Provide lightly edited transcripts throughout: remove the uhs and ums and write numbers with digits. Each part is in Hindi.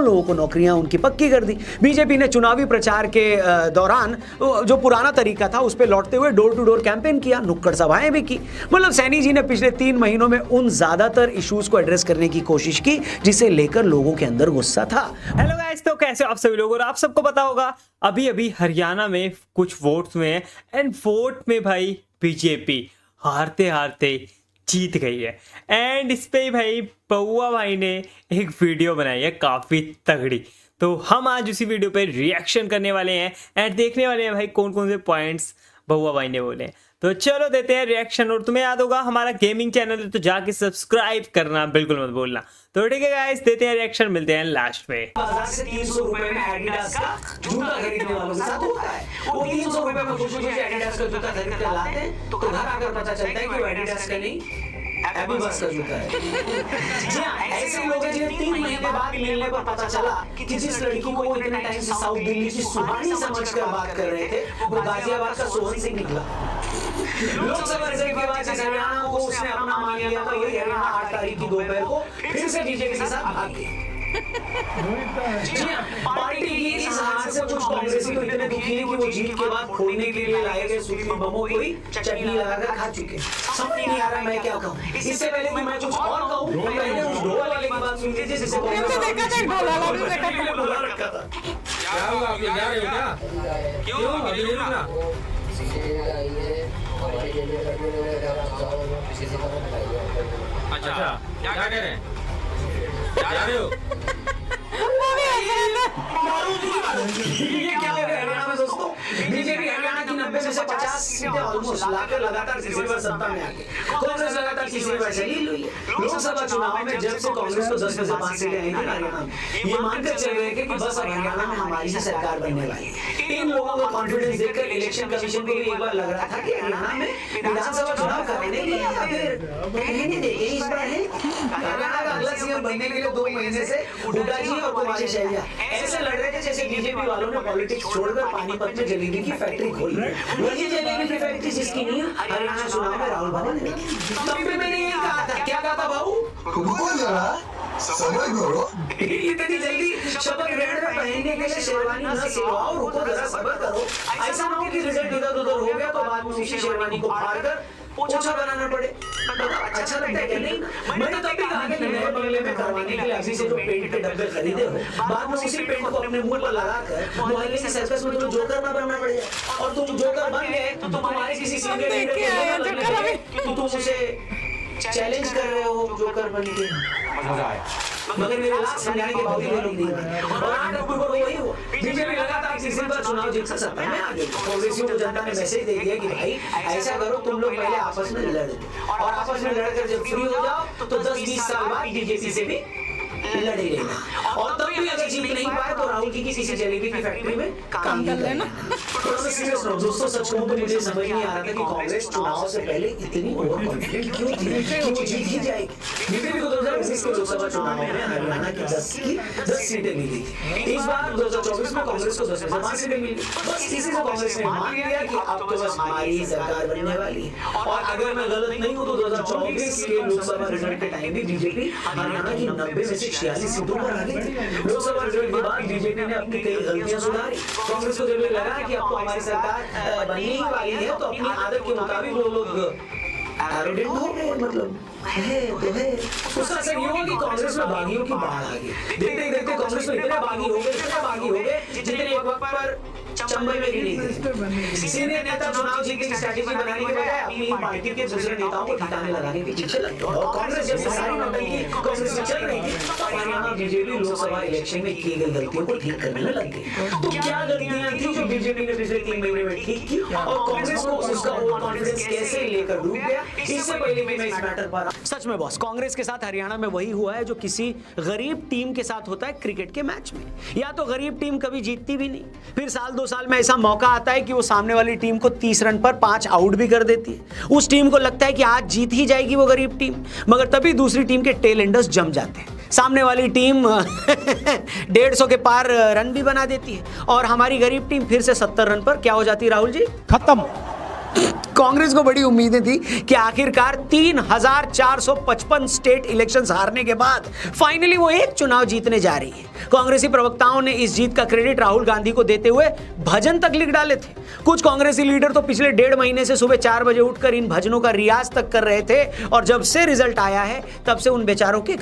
लोगों को नौकरियां उनकी पक्की कर दी। बीजेपी ने चुनावी प्रचार के दौरान जो पुराना तरीका था उस पर लौटते हुए डोर टू डोर कैंपेन किया, नुक्कड़ सभाएं भी की। मतलब सैनी जी ने पिछले 3 महीनों में उन ज्यादातर इश्यूज को एड्रेस करने की कोशिश की जिसे लेकर लोगों के अंदर गुस्सा था। हेलो गाइस, तो कैसे आप सभी लोग। और आप सबको पता होगा अभी अभी हरियाणा में कुछ वोट्स हुए हैं एंड वोट में भाई बीजेपी हारते हारते जीत गई है। एंड इस पे भाई पौआ भाई ने एक वीडियो बनाई है काफ़ी तगड़ी, तो हम आज उसी वीडियो पे रिएक्शन करने वाले हैं एंड देखने वाले हैं भाई कौन कौन से पॉइंट्स बउआ भाई ने बोले। तो चलो देते हैं रिएक्शन। और तुम्हें याद होगा हमारा गेमिंग चैनल है तो जाके सब्सक्राइब करना बिल्कुल मत भूलना। तो ठीक है गाइस, देते हैं रिएक्शन, मिलते हैं लास्ट में। 1000 से 300 रुपए में एडिडास का जूता खरीदने वालों के साथ होता है। वो 300 रुपए में खुशी खुशी एडिडास का जूता खरीद कर लाते हैं तो घर आकर पता चलता है कि वो एडिडास का नहीं एबी बस का जूता है। जी हाँ, ऐसे लोग हैं जिन्हें 3 महीने बाद मिलने पर पता चला कि जिस लड़की को वो इतने टाइम से साउथ दिल्ली की सुहानी समझकर बात कर रहे थे वो गाजियाबाद का सोहन सिंह निकला। लोकसभा रिजल्ट के बाद जिस हरियाणा को उसने अपना मान लिया था वही हरियाणा 8 तारीख की दोपहर को फिर से बीजेपी के साथ भाग गई। जी हाँ, पार्टी की इस हार से कुछ कांग्रेसी तो इतने दुखी हैं कि वो जीत के बाद फोड़ने के लिए लाए गए सूखी बमों को ही चटनी लगाकर खा चुके। समझ नहीं आ रहा मैं क्या कहूँ। इससे पहले कि मैं कुछ और कहूँ मैंने उस ढोल वाले की बात सुनी थी जिसे बोला रखा था। क्या हुआ, अभी जा रहे हो क्या? क्यों अभी नहीं रुकना? अच्छा, क्या कह रहे हैं? क्या जा रहे हो? ये क्या हो गया हरियाणा में दोस्तों? बीजेपी हरियाणा की 90 में से 50 सीटें ऑलमोस्ट लाकर लगातार तीसरी बार सत्ता में आ गई। कांग्रेस लगातार तीसरी बार चली हुई है। लोकसभा चुनाव में जब से कांग्रेस को 10 में से 5 सीटें आई थी हरियाणा में, ये मानकर चल रहे थे कि बस अब हरियाणा में हमारी ही सरकार बनने वाली है। इन लोगों का कॉन्फिडेंस देखकर इलेक्शन कमीशन को भी एक बार लग रहा था कि हरियाणा में विधानसभा चुनाव कराने के लिए या फिर कहने देंगे इस बार है हरियाणा का अगला सीएम बनने के लिए 2 महीने से हुड्डा जी और कुमारी शैलजा ऐसे लड़ रहे थे जैसे बीजेपी वालों ने पॉलिटिक्स छोड़कर पानीपत में जलेबी की फैक्ट्री खोली। वही जलेबी की फैक्ट्री जिसकी नींव हरियाणा चुनाव में राहुल भवन ने रखी। तब भी मैंने यही कहा था, क्या कहा था बाबू? रुको जरा, सब्र करो। इतनी जल्दी शपथ ग्रहण में पहनने के लिए शेरवानी न सिलवाओ, रुको जरा सब्र करो। ऐसा ना हो कि रिजल्ट इधर उधर हो गया तो बाद में उसी शेरवानी को फाड़कर पोछा बनाना पड़े। अच्छा लगता है क्या? नहीं, मैंने तब भी कहा कि नए बंगले में करवाने के लिए अभी से जो पेंट के डब्बे खरीदे हो बाद में उसी पेंट को अपने मुंह पर लगाकर मोहल्ले की सर्कस में तुम्हें जोकर ना बनना पड़ेगा। और तुम जोकर बन गए तो तुम्हारे किसी सीनियर लीडर के तुम उसे चैलेंज कर रहे हो जोकर बन के। मगर मेरे लाख समझाने के बावजूद ये लोग नहीं गए। और 8 अक्टूबर को वही हुआ। बीजेपी लगातार तीसरी बार चुनाव जीत कर सत्ता में आ गई। कांग्रेसियों को जनता ने मैसेज दे दिया कि भाई ऐसा करो, तुम लोग पहले आपस में लड़ लो और आपस में लड़कर जब फ्री हो जाओ तो 10-20 साल बाद बीजेपी से भी लड़े लेना। और तब भी अगर जीत नहीं पाए तो राहुल जी की किसी जलेबी की फैक्ट्री में काम कर लेना। सीरियस रहो दोस्तों, सच कहूं तो मुझे समझ नहीं आ रहा था कि कांग्रेस चुनाव से पहले इतनी ओवर कॉन्फिडेंट क्यों थी कि वो जीत ही जाएगी। बीजेपी को 2019 के लोकसभा चुनाव में हरियाणा की 10 सीटें मिली थी। इस बार 2024 में कांग्रेस को 10 में से 5 सीटें मिली। बस इसी से कांग्रेस ने मान लिया कि अब तो बस हमारी ही सरकार बनने वाली है। और अगर मैं गलत नहीं हूं तो 2024 के लोकसभा रिजल्ट के टाइम भी बीजेपी हरियाणा की 90 में से 46 सीटों पर आ गई थी। लोकसभा रिजल्ट के बाद बीजेपी ने अपनी कई गलतियां सुधारी। कांग्रेस को जब लगा कि अब तो हमारी सरकार बनने ही वाली है तो अपनी आदत के मुताबिक वो लोग एरोगेंट हो गए। मतलब है तो है। उसका असर ये हुआ कि कांग्रेस में बागियों की बाढ़ आ गई। देखते देखते कांग्रेस में इतने बागी हो गए जितने एक वक्त पर चंबल में भी नहीं थे। सीनियर नेता चुनाव जीतने की स्ट्रेटेजी बनाने के बजाय अपनी पार्टी के दूसरे नेताओं को ठिकाने लगाने के पीछे लग गए। और कांग्रेस जब से सारी नौटंकी कांग्रेस में चल रही थी तो हरियाणा बीजेपी लोकसभा इलेक्शन में की गई गलतियों को ठीक करने में लग गई। तो क्या गलतियां थी जो बीजेपी ने पिछले 3 महीने में ठीक की और कांग्रेस को उसका ओवर कॉन्फिडेंस कैसे लेकर डूब गया? इससे पहले भी मैं इस मैटर पर सच में बॉस, कांग्रेस के साथ हरियाणा में वही हुआ है जो किसी गरीब टीम के साथ होता है क्रिकेट के मैच में। या तो गरीब टीम कभी जीतती भी नहीं, फिर साल 2 साल में ऐसा मौका आता है कि वो सामने वाली टीम को 30 रन पर 5 आउट भी कर देती है। उस टीम को लगता है कि आज जीत ही जाएगी वो गरीब टीम, मगर तभी दूसरी टीम के टेल एंडर्स जम जाते हैं। सामने वाली टीम 150 के पार रन भी बना देती है और हमारी गरीब टीम फिर से 70 रन पर क्या हो जाती है राहुल जी? खत्म। कांग्रेस को बड़ी उम्मीदें थी कि आखिरकार 3,455 स्टेट इलेक्शंस हारने के बाद फाइनली वो एक चुनाव जीतने जा रही है। कांग्रेसी प्रवक्ताओं ने इस जीत का क्रेडिट राहुल गांधी को देते हुए भजन तक लिख डाले थे। कुछ कांग्रेसी लीडर तो पिछले 1.5 महीने से सुबह 4 बजे उठकर इन भजनों का रियाज तक कर रहे थे और जब से रिजल्ट आया है तब से उन बेचारों के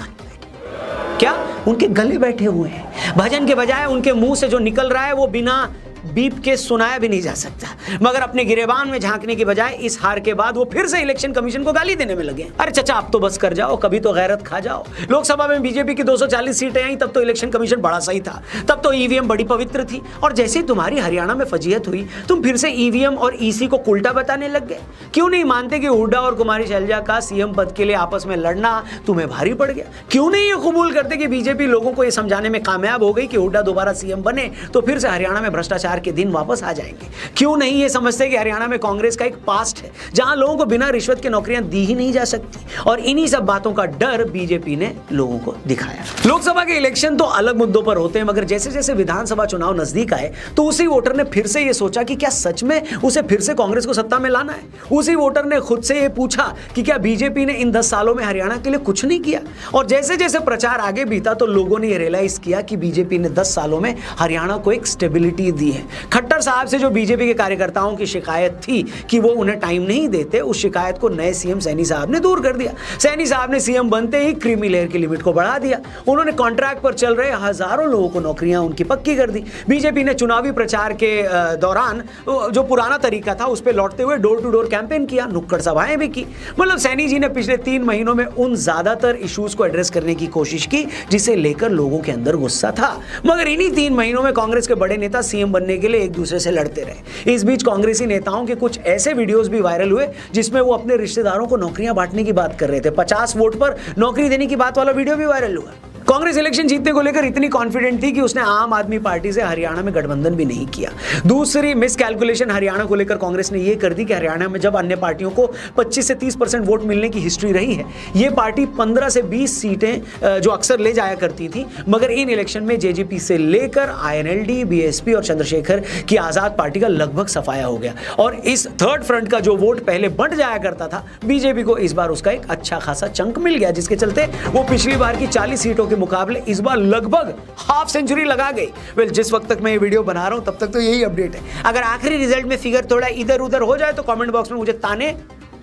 क्या उनके गले बैठे हुए हैं। भजन के बजाय उनके मुंह से जो निकल रहा है वो बिना बीप के सुनाया भी नहीं जा सकता। मगर अपने गिरेबान में झांकने के बजाय इस हार के बाद वो फिर से इलेक्शन कमीशन को गाली देने में लगे। अरे चाचा आप तो बस कर जाओ, कभी तो गैरत खा जाओ। लोकसभा में बीजेपी की 240 सीटें आई तब तो इलेक्शन कमीशन बड़ा सही था, तब तो ईवीएम बड़ी पवित्र थी। और जैसे ही तुम्हारी हरियाणा में फजीहत हुई तुम फिर से ईवीएम और ईसी को उल्टा बताने लग गए। क्यों नहीं मानते कि हुड्डा और कुमारी शैलजा का सीएम पद के लिए आपस में लड़ना तुम्हें भारी पड़ गया? क्यों नहीं ये कबूल करते कि बीजेपी लोगों को ये समझाने में कामयाब हो गई कि हुड्डा दोबारा सीएम बने तो फिर से हरियाणा में भ्रष्टाचार के दिन वापस आ जाएंगे? क्यों नहीं ये समझते कि हरियाणा में कांग्रेस का एक पास्ट है जहां लोगों को बिना रिश्वत के नौकरियां दी ही नहीं जा सकती? और इन्हीं सब बातों का डर बीजेपी ने लोगों को दिखाया। लोकसभा के इलेक्शन तो अलग मुद्दों पर होते हैं, मगर जैसे जैसे विधानसभा चुनाव नजदीक आए तो उसी वोटर ने फिर से ये सोचा कि क्या सच में उसे फिर से कांग्रेस को सत्ता में लाना है। उसी वोटर ने खुद से ये पूछा कि क्या बीजेपी ने इन 10 सालों में हरियाणा के लिए कुछ नहीं किया। और जैसे जैसे प्रचार आगे बीता तो लोगों ने ये रियलाइज किया कि बीजेपी ने 10 सालों में हरियाणा को एक स्टेबिलिटी दी है। खट्टर साहब से जो बीजेपी के कार्यकर्ताओं की शिकायत थी कि वो उन्हें टाइम नहीं देते, उस शिकायत को नए सीएम सैनी साहब ने दूर कर दिया। सैनी साहब ने सीएम बनते ही क्रीमी लेयर की लिमिट को बढ़ा दिया। उन्होंने कॉन्ट्रैक्ट पर चल रहे हजारों लोगों को नौकरियां उनकी पक्की कर दी। बीजेपी ने चुनावी प्रचार के दौरान जो पुराना तरीका था उस पर लौटते हुए डोर टू डोर कैंपेन किया, नुक्कड़ सभाएं भी की। मतलब सैनी जी ने पिछले 3 महीनों में उन ज्यादातर इश्यूज को एड्रेस करने की कोशिश की जिसे लेकर लोगों के अंदर गुस्सा था। मगर इन्हीं 3 महीनों में कांग्रेस के बड़े नेता सीएम बनने के लिए एक दूसरे से लड़ते रहे। इस बीच कांग्रेसी नेताओं के कुछ ऐसे वीडियोस भी वायरल हुए जिसमें वो अपने रिश्तेदारों को नौकरियां बांटने की बात कर रहे थे। 50 वोट पर नौकरी देने की बात वाला वीडियो भी वायरल हुआ। कांग्रेस इलेक्शन जीतने को लेकर इतनी कॉन्फिडेंट थी कि उसने आम आदमी पार्टी से हरियाणा में गठबंधन भी नहीं किया। दूसरी मिस कैलकुलेशन हरियाणा को लेकर कांग्रेस ने यह कर दी कि हरियाणा में जब अन्य पार्टियों को 25 से 30% वोट मिलने की हिस्ट्री रही है, ये पार्टी 15 से 20 सीटें जो अक्सर ले जाया करती थी। मगर इन इलेक्शन में जेजेपी से लेकर आईएनएलडी, बीएसपी और चंद्रशेखर की आजाद पार्टी का लगभग सफाया हो गया। और इस थर्ड फ्रंट का जो वोट पहले बंट जाया करता था, बीजेपी को इस बार उसका एक अच्छा खासा चंक मिल गया, जिसके चलते वो पिछली बार की 40 सीटों के मुकाबले इस बार लगभग हाफ सेंचुरी लगा गई। वेल, जिस वक्त तक मैं ये वीडियो बना रहा हूं तब तक तो यही अपडेट है। अगर आखिरी रिजल्ट में फिगर थोड़ा इधर उधर हो जाए तो कमेंट बॉक्स में मुझे ताने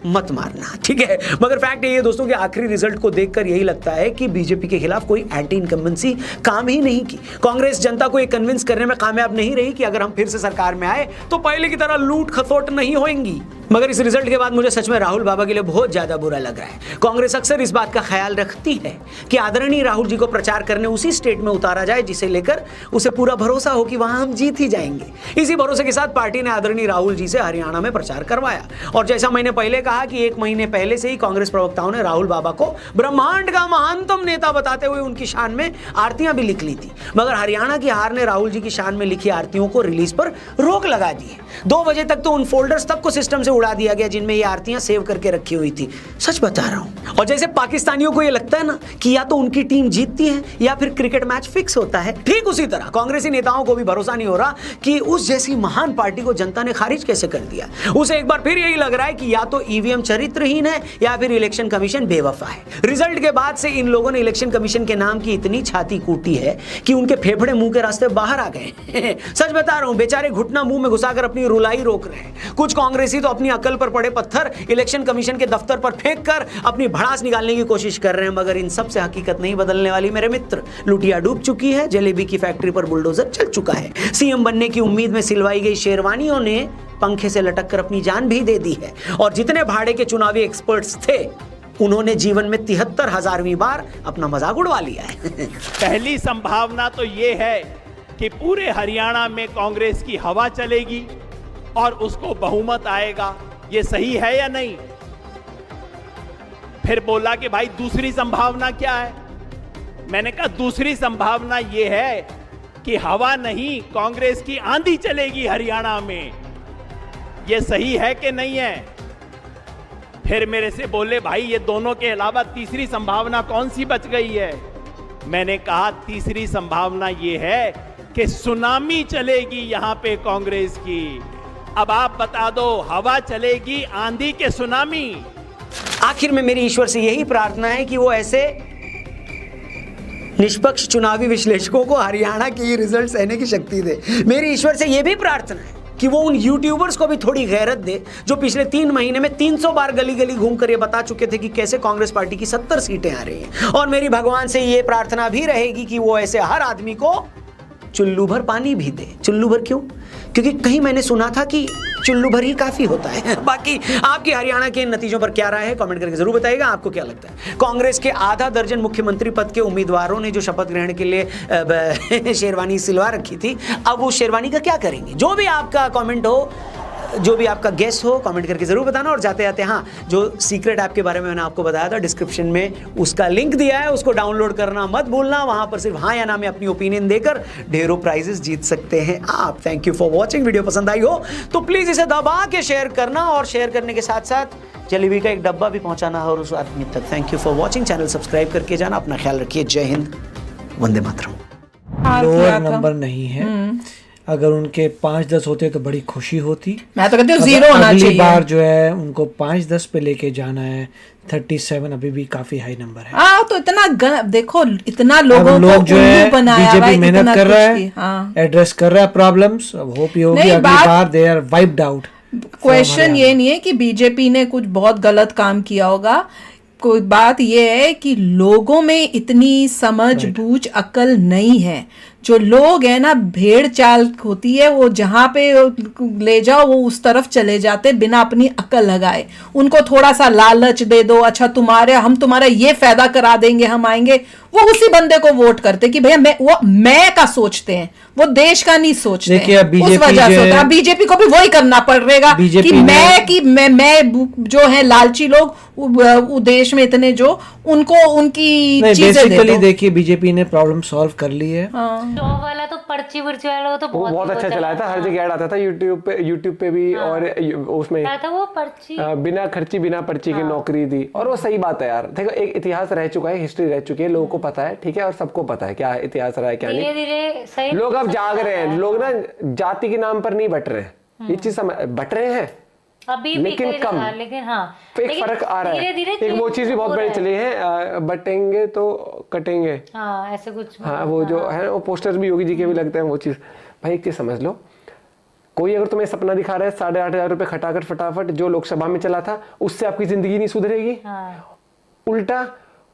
मत मारना, ठीक है? मगर फैक्ट ये है दोस्तों कि आखिरी रिजल्ट को देखकर यही लगता है कि बीजेपी के खिलाफ कोई एंटी इनकम्बेंसी काम ही नहीं की। कांग्रेस जनता को ये कन्विंस करने में कामयाब नहीं रही कि अगर हम फिर से सरकार में आए तो पहले की तरह लूट खसोट नहीं होएंगी। मगर इस रिजल्ट के बाद मुझे सच में राहुल बाबा के लिए बहुत ज्यादा बुरा लग रहा है। कांग्रेस अक्सर इस बात का ख्याल रखती है कि आदरणीय राहुल जी को प्रचार करने उसी स्टेट में उतारा जाए जिसे लेकर उसे पूरा भरोसा हो कि वहां हम जीत ही जाएंगे। इसी भरोसे के साथ पार्टी ने आदरणीय राहुल जी से हरियाणा में प्रचार करवाया। और जैसा मैंने पहले कहा कि 1 महीने पहले से ही कांग्रेस प्रवक्ताओं ने राहुल बाबा को ब्रह्मांड का महानतम नेता बताते हुए उनकी शान में आरतियां भी लिख ली थी। मगर हरियाणा की हार ने राहुल जी की शान में लिखी आरतियों को रिलीज पर रोक लगा दी है। 2 बजे तक तो उन फोल्डर्स तक को सिस्टम से उड़ा दिया गया जिनमें ये आरतियां सेव करके रखी हुई थी। सच बता रहा हूं। और जैसे पाकिस्तानियों को ये लगता है ना कि या तो उनकी टीम जीतती है या फिर क्रिकेट मैच फिक्स होता है, ठीक उसी तरह कांग्रेसी नेताओं को भी भरोसा नहीं हो रहा कि उस जैसी महान पार्टी को जनता ने खारिज कैसे कर दिया। उसे एक बार फिर यही लग रहा है कि या तो ईवीएम चरित्रहीन है या फिर इलेक्शन कमीशन बेवफा है। रिजल्ट के बाद से इन लोगों ने इलेक्शन कमीशन के नाम की इतनी छाती कूटी है कि उनके फेफड़े मुंह के रास्ते बाहर आ गए। सच बता रहा हूं, बेचारे घुटना मुंह में घुसाकर अपनी रुलाई रोक रहे हैं। कुछ कांग्रेसी तो अपनी अकल पर पड़े पत्थर इलेक्शन कमीशन के दफ्तर पर फेंक कर अपनी भड़ास निकालने की कोशिश कर रहे हैं। मगर इन सब से हकीकत नहीं बदलने वाली मेरे मित्र। लुटिया डूब चुकी है, जलेबी की फैक्ट्री पर बुलडोजर चल चुका है। सीएम बनने की उम्मीद में सिलवाई गई शेरवानियों ने पंखे से लटक कर अपनी जान भी दे दी है। और जितने भाड़े के चुनावी एक्सपर्ट्स थे उन्होंने जीवन में 73,000वीं बार अपना मजाक उड़वा लिया है। पहली संभावना तो ये है कि पूरे हरियाणा में कांग्रेस की हवा चलेगी और उसको बहुमत आएगा। ये सही है या नहीं? फिर बोला कि भाई दूसरी संभावना क्या है? मैंने कहा दूसरी संभावना ये है कि हवा नहीं, कांग्रेस की आंधी चलेगी हरियाणा में। ये सही है कि नहीं है? फिर मेरे से बोले भाई ये दोनों के अलावा तीसरी संभावना कौन सी बच गई है? मैंने कहा तीसरी संभावना ये है कि सुनामी चलेगी यहां पे कांग्रेस की। अब आप बता दो, हवा चलेगी आंधी के सुनामी? आखिर में मेरी ईश्वर से यही प्रार्थना है कि वो ऐसे निष्पक्ष चुनावी विश्लेषकों को हरियाणा के ये रिजल्ट सहने की शक्ति दे। मेरी ईश्वर से यह भी प्रार्थना है कि वो उन यूट्यूबर्स को भी थोड़ी गैरत दे जो पिछले 3 महीने में 300 बार गली गली घूमकर ये बता चुके थे कि कैसे कांग्रेस पार्टी की 70 सीटें आ रही हैं। और मेरी भगवान से ये प्रार्थना भी रहेगी कि वो ऐसे हर आदमी को चुल्लू भर पानी भी दे। चुल्लू भर क्यों? क्योंकि कहीं मैंने सुना था कि चुल्लू भर ही काफी होता है। बाकी आपकी हरियाणा के नतीजों पर क्या राय है कमेंट करके जरूर बताइएगा। आपको क्या लगता है? कांग्रेस के आधा दर्जन मुख्यमंत्री पद के उम्मीदवारों ने जो शपथ ग्रहण के लिए शेरवानी सिलवा रखी थी, अब वो शेरवानी का क्या करेंगे? जो भी आपका कमेंट हो, जो भी आपका गेस हो, कमेंट करके जरूर बताना। और जाते जाते हाँ, जो सीक्रेट ऐप के बारे में मैंने आपको बताया था, डिस्क्रिप्शन में उसका लिंक दिया है, उसको डाउनलोड करना मत भूलना। वहां पर सिर्फ हाँ या ना में अपनी ओपिनियन देकर ढेरों प्राइजेस जीत सकते हैं आप। Thank you for watching. Video पसंद आई हो तो प्लीज इसे दबा के शेयर करना, और शेयर करने के साथ साथ जलेबी का एक डब्बा भी पहुंचाना है और उस आदमी तक। Thank you for watching. Channel subscribe करके जाना। अपना ख्याल रखिए। जय हिंद, वंदे मातरम। लोअर नंबर नहीं है। अगर उनके 5-10 होते तो बड़ी खुशी होती। मैं तो कहती हूँ 0 होना अगली चाहिए। बार जो है उनको 5-10 पे लेके जाना है। 37 अभी भी काफी हाई नंबर है। हाँ तो इतना देखो, इतना लोगों अब लोग को जो है उल्लू बनाया हुआ बीजेपी है, मेहनत इतना कर रहा कुछ है, की। हाँ। एड्रेस कर रहा है प्रॉब्लम्स। अब होप ये होगी नहीं, अगली बार they are wiped out. Question ये नहीं है कि बीजेपी ने कुछ बहुत गलत काम किया होगा। कोई बात ये है कि लोगों में इतनी समझ बूझ अकल नहीं है। जो लोग है ना, भेड़ चाल होती है, वो जहाँ पे ले जाओ वो उस तरफ चले जाते बिना अपनी अकल लगाए। उनको थोड़ा सा लालच दे दो, अच्छा हम तुम्हारा ये फायदा करा देंगे, हम आएंगे, वो उसी बंदे को वोट करते कि भैया मैं का सोचते हैं, वो देश का नहीं सोचते। देखिए, अब उस वजह से अब बीजेपी को भी वही करना पड़ेगा कि मैं जो है लालची लोग वो देश में इतने जो उनको उनकी चीजें दे बेसिकली दो। देखिए बीजेपी ने प्रॉब्लम सॉल्व कर ली है। जॉब वाला तो पर्ची वर्ची वाला वो तो बहुत अच्छा चलाया था। हर जगह ऐड आता था, यूट्यूब पे भी। और उसमें था वो पर्ची बिना खर्ची बिना पर्ची की नौकरी दी। और वो सही बात है यार। देखो, एक इतिहास रह चुका है, हिस्ट्री रह चुकी है, लोगों को पता है, ठीक है, और सबको पता है क्या इतिहास रहा है क्या नहीं। धीरे सही लोग अब जाग रहे हैं। लोग ना जाति के नाम पर नहीं बट रहे हैं, ये चीज बट रहे हैं अभी लेकिन भी कम। लेकिन हाँ, एक फर्क आ रहा है। धीरे-धीरे एक वो चीज भी बहुत बड़ी चली है, बटेंगे तो कटेंगे। हाँ, ऐसे कुछ। हाँ, वो जो है वो पोस्टर्स भी योगी जी के भी लगते हैं वो चीज। भाई एक चीज समझ लो, कोई अगर तुम्हें सपना दिखा रहा है 8,500 रुपए खटाकर फटाफट जो लोकसभा में चला था, उससे आपकी जिंदगी नहीं सुधरेगी। हाँ। उल्टा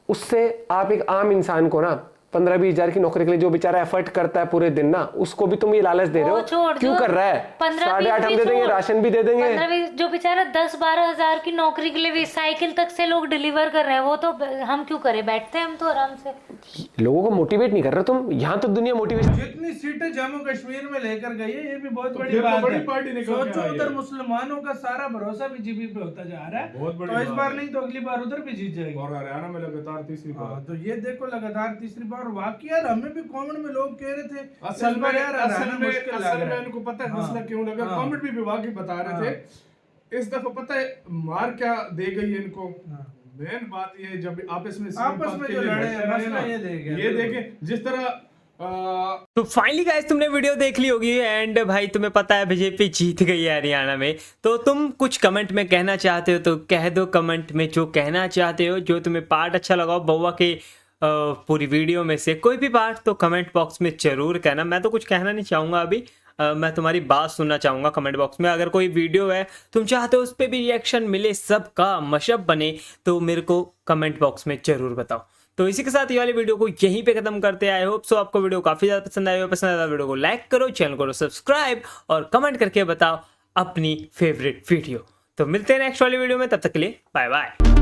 उससे आप एक आम इंसान को ना 15-20 हजार की नौकरी के लिए जो बेचारा एफर्ट करता है पूरे दिन ना, उसको भी तुम ये लालच दे रहे हो। क्यों कर रहा है? 8,500 हम दे देंगे, राशन भी दे देंगे। 15-20 जो बेचारा 10-12 हजार की नौकरी के लिए भी साइकिल तक से लोग डिलीवर कर रहे हैं, वो तो हम क्यों करें? बैठते हैं हम तो आराम से। लोगों को मोटिवेट नहीं कर रहे तुम। यहाँ तो दुनिया मोटिवेशन। जितनी सीटें जम्मू कश्मीर में लेकर गई है, ये भी बहुत बड़ी बात है। सोचो, उधर मुसलमानों का सारा भरोसा बीजेपी पे होता जा रहा है। तो इस बार नहीं तो अगली बार उधर भी जीत जाएगी। और हरियाणा में लगातार तीसरी बार। तो ये देखो, लगातार तीसरी बार। वाकई यार, हमें भी कमेंट में लोग कह रहे थे असल में इनको पता है मसला क्यों लगा। कमेंट भी विभाग बता रहे थे इस दफा पता है मार क्या दे गई है इनको। मेन बात ये, जब आपस में जो लड़े ये देखें जिस तरह। तो फाइनली गाइस, तुमने वीडियो देख ली होगी एंड भाई तुम्हें पता है बीजेपी जीत गई है हरियाणा में। तो तुम कुछ कमेंट में कहना चाहते हो तो कह दो कमेंट में जो कहना चाहते हो। जो तुम्हें पार्ट अच्छा लगा बउआ के पूरी वीडियो में से कोई भी पार्ट, तो कमेंट बॉक्स में जरूर कहना। मैं तो कुछ कहना नहीं चाहूँगा अभी, मैं तुम्हारी बात सुनना चाहूँगा कमेंट बॉक्स में। अगर कोई वीडियो है तुम चाहते हो उस पर भी रिएक्शन मिले, सबका मशअप बने, तो मेरे को कमेंट बॉक्स में जरूर बताओ। तो इसी के साथ ये वाली वीडियो को यहीं पे खत्म करते हैं। आई होप सो आपको वीडियो काफी ज्यादा पसंद आया। पसंद आया वीडियो को लाइक करो, चैनल को सब्सक्राइब और कमेंट करके बताओ अपनी फेवरेट वीडियो। तो मिलते हैं नेक्स्ट वाली वीडियो में, तब तक के लिए बाय बाय।